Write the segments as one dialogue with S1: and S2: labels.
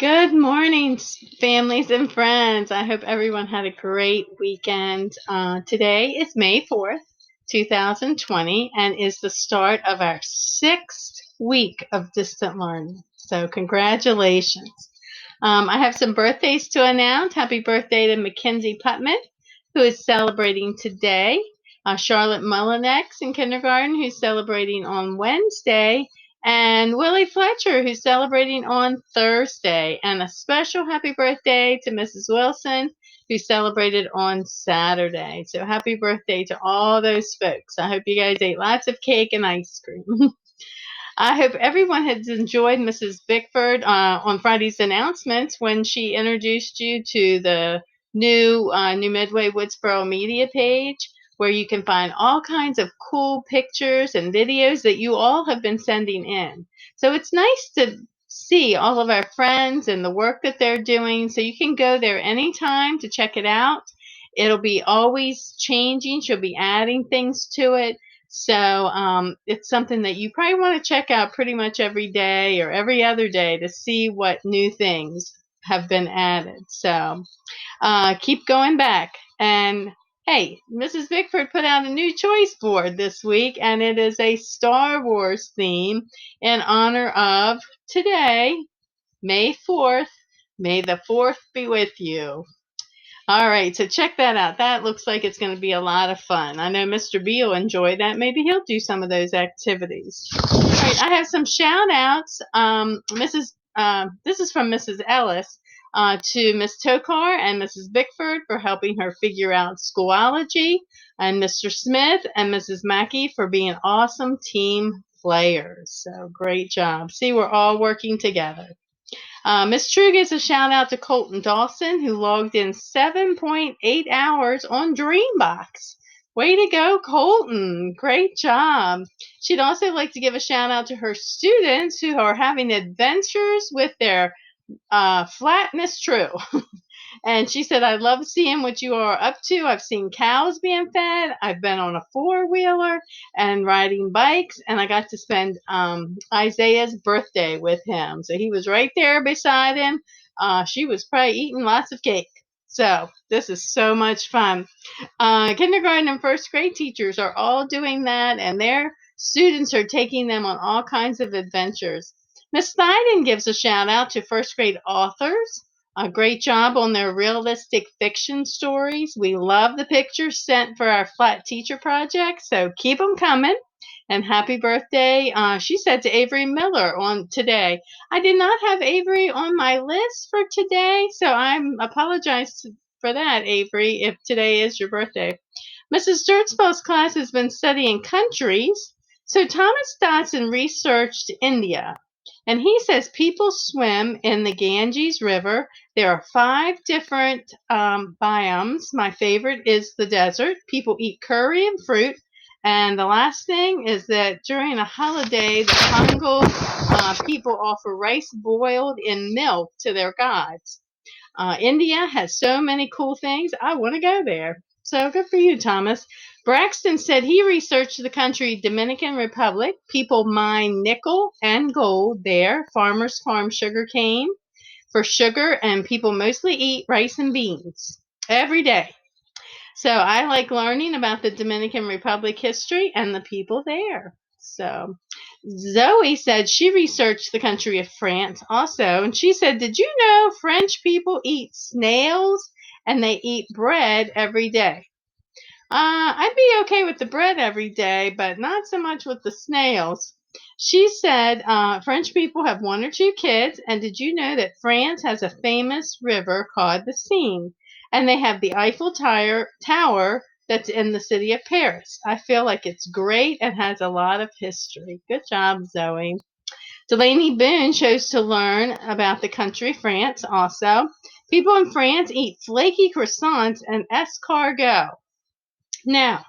S1: Good morning, families and friends. I hope everyone had a great weekend. Today is May 4th, 2020, and is the start of our sixth week of distant learning. So, congratulations. I have some birthdays to announce. Happy birthday to Mackenzie Putman, who is celebrating today. Charlotte Mullinex in kindergarten, who's celebrating on Wednesday, and Willie Fletcher, who's celebrating on Thursday. And a special happy birthday to Mrs. Wilson, who celebrated on Saturday. So happy birthday to all those folks. I hope you guys ate lots of cake and ice cream. I hope everyone has enjoyed Mrs. Bickford on Friday's announcements when she introduced you to the New Midway Woodsboro media page, where you can find all kinds of cool pictures and videos that you all have been sending in. So it's nice to see all of our friends and the work that they're doing. So you can go there anytime to check it out. It'll be always changing. She'll be adding things to it. So it's something that you probably want to check out pretty much every day or every other day to see what new things have been added. So keep going back. And hey, Mrs. Bickford put out a new choice board this week, and it is a Star Wars theme in honor of today, May 4th. May the 4th be with you. All right, so check that out. That looks like it's going to be a lot of fun. I know Mr. B will enjoy that. Maybe he'll do some of those activities. All right, I have some shout outs. This is from Mrs. Ellis to Miss Tokar and Mrs. Bickford for helping her figure out Schoology, and Mr. Smith and Mrs. Mackey for being awesome team players. So great job. See, we're all working together. Miss True gives a shout out to Colton Dawson, who logged in 7.8 hours on Dreambox. Way to go, Colton. Great job. She'd also like to give a shout out to her students who are having adventures with their flat Miss True. And she said, I love seeing what you are up to. I've seen cows being fed. I've been on a four-wheeler and riding bikes. And I got to spend Isaiah's birthday with him. So he was right there beside him. She was probably eating lots of cake. So this is so much fun. Kindergarten and first grade teachers are all doing that, and their students are taking them on all kinds of adventures. Miss Thyden gives a shout out to first grade authors. A great job on their realistic fiction stories. We love the pictures sent for our flat teacher project, so keep them coming. And happy birthday, she said, to Avery Miller on today. I did not have Avery on my list for today, so I apologize for that, Avery, if today is your birthday. Mrs. Dirtspell's class has been studying countries, so Thomas Dodson researched India. And he says people swim in the Ganges River. There are 5 different biomes. My favorite is the desert. People eat curry and fruit. And the last thing is that during a holiday, the Pongal people offer rice boiled in milk to their gods. India has so many cool things. I want to go there. So good for you, Thomas. Braxton said he researched the country Dominican Republic. People mine nickel and gold there. Farmers farm sugar cane for sugar, and people mostly eat rice and beans every day. So I like learning about the Dominican Republic history and the people there. So Zoe said she researched the country of France also, and she said, did you know French people eat snails and they eat bread every day? I'd be okay with the bread every day, but not so much with the snails. She said French people have 1 or 2 kids, and did you know that France has a famous river called the Seine, and they have the Tower that's in the city of Paris. I feel like it's great and has a lot of history. Good job, Zoe. Delaney Boone chose to learn about the country France also. People in France eat flaky croissants and escargot. Now,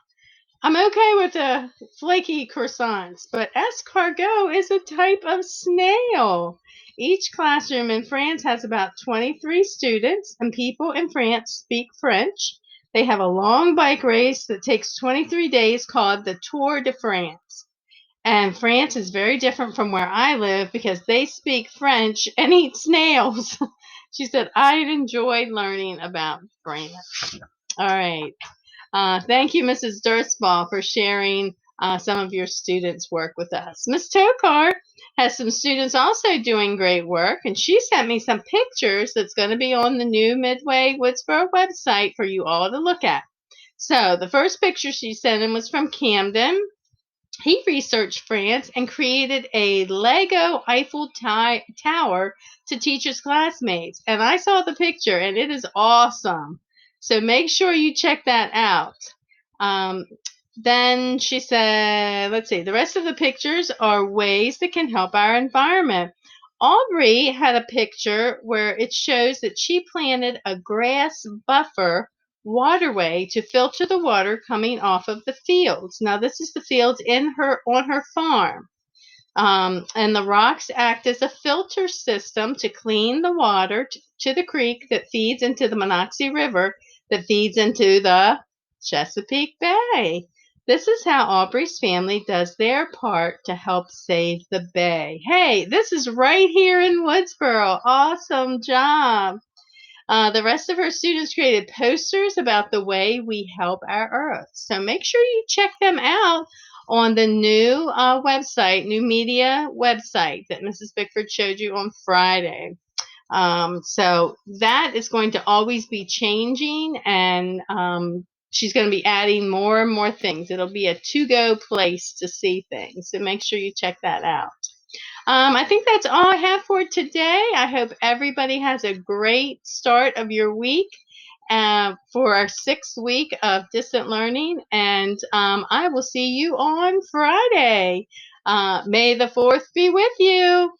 S1: I'm okay with the flaky croissants, but escargot is a type of snail. Each classroom in France has about 23 students, and people in France speak French. They have a long bike race that takes 23 days called the Tour de France. And France is very different from where I live because they speak French and eat snails. She said, I'd enjoyed learning about France. All right. Thank you, Mrs. Durstball, for sharing some of your students' work with us. Miss Tokar has some students also doing great work, and she sent me some pictures that's going to be on the new Midway Woodsboro website for you all to look at. So the first picture she sent in was from Camden. He researched France and created a Lego Eiffel Tower to teach his classmates. And I saw the picture, and it is awesome. So make sure you check that out. Um, then she said, let's see, the rest of the pictures are ways that can help our environment. Aubrey had a picture where it shows that she planted a grass buffer waterway to filter the water coming off of the fields. Now, this is the fields in her on her farm. And the rocks act as a filter system to clean the water to the creek that feeds into the Monocacy River that feeds into the Chesapeake Bay. This is how Aubrey's family does their part to help save the bay. Hey, this is right here in Woodsboro. Awesome job. The rest of her students created posters about the way we help our earth. So make sure you check them out on the new website, new media website that Mrs. Bickford showed you on Friday. So that is going to always be changing, and she's going to be adding more and more things. It'll be a to-go place to see things. So make sure you check that out. I think that's all I have for today. I hope everybody has a great start of your week for our 6th week of distant learning. And I will see you on Friday. May the 4th be with you.